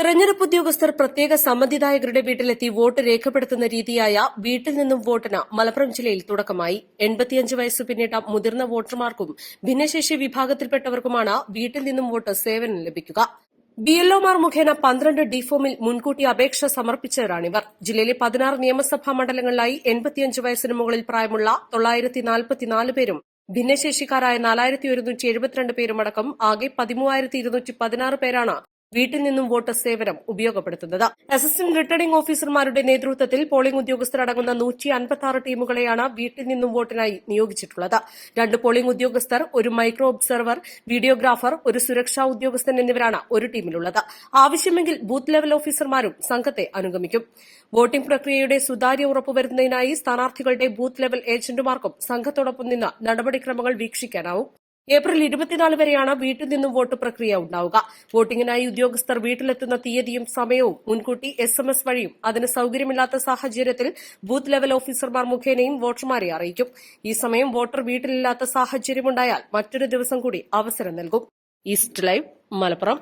തെരഞ്ഞെടുപ്പ് ഉദ്യോഗസ്ഥർ പ്രത്യേക സമ്മതിദായകരുടെ വീട്ടിലെത്തി വോട്ട് രേഖപ്പെടുത്തുന്ന രീതിയായ വീട്ടിൽ നിന്നും വോട്ടിന് മലപ്പുറം ജില്ലയിൽ തുടക്കമായി. 85 വയസ്സ് പിന്നിട്ട മുതിർന്ന വോട്ടർമാർക്കും ഭിന്നശേഷി വിഭാഗത്തിൽപ്പെട്ടവർക്കുമാണ് വീട്ടിൽ നിന്നും വോട്ട് സേവനം ലഭിക്കുക. ബിഎൽഒമാർ മുഖേന 12 ഡിഫോമിൽ മുൻകൂട്ടി അപേക്ഷ സമർപ്പിച്ചവരാണിവർ. ജില്ലയിലെ 16 നിയമസഭാ മണ്ഡലങ്ങളിലായി 85 വയസ്സിന് മുകളിൽ പ്രായമുള്ള 944 പേരും ഭിന്നശേഷിക്കാരായ 4172 പേരുമടക്കം ആകെ 13,216 പേരാണ് വീട്ടിൽ നിന്നും വോട്ട് സേവനം ഉപയോഗപ്പെടുത്തുന്നത്. അസിസ്റ്റന്റ് റിട്ടേണിംഗ് ഓഫീസർമാരുടെ നേതൃത്വത്തിൽ പോളിംഗ് ഉദ്യോഗസ്ഥരടങ്ങുന്ന 156 ടീമുകളെയാണ് വീട്ടിൽ നിന്നും വോട്ടിനായി നിയോഗിച്ചിട്ടുള്ളത്. 2 പോളിംഗ് ഉദ്യോഗസ്ഥർ, ഒരു മൈക്രോ ഒബ്സർവർ, വീഡിയോഗ്രാഫർ, ഒരു സുരക്ഷാ ഉദ്യോഗസ്ഥൻ എന്നിവരാണ് ഒരു ടീമിലുള്ളത്. ആവശ്യമെങ്കിൽ ബൂത്ത് ലെവൽ ഓഫീസർമാരും സംഘത്തെ അനുഗമിക്കും. വോട്ടിംഗ് പ്രക്രിയയുടെ സുതാര്യ ഉറപ്പുവരുത്തുന്നതിനായി സ്ഥാനാർത്ഥികളുടെ ബൂത്ത് ലെവൽ ഏജന്റുമാർക്കും സംഘത്തോടൊപ്പം നിന്ന് നടപടിക്രമങ്ങൾ വീക്ഷിക്കാനാവും. ഏപ്രിൽ 24 വരെയാണ് വീട്ടിൽ നിന്നും വോട്ട് പ്രക്രിയ ഉണ്ടാവുക. വോട്ടിംഗിനായി ഉദ്യോഗസ്ഥർ വീട്ടിലെത്തുന്ന തീയതിയും സമയവും മുൻകൂട്ടി SMS വഴിയും അതിന് സൌകര്യമില്ലാത്ത സാഹചര്യത്തിൽ ബൂത്ത് ലെവൽ ഓഫീസർമാർ മുഖേനയും വോട്ടർമാരെ അറിയിക്കും. ഈ സമയം വോട്ടർ വീട്ടിലില്ലാത്ത സാഹചര്യമുണ്ടായാൽ മറ്റൊരു ദിവസം കൂടി അവസരം നൽകും. East live, Malappuram.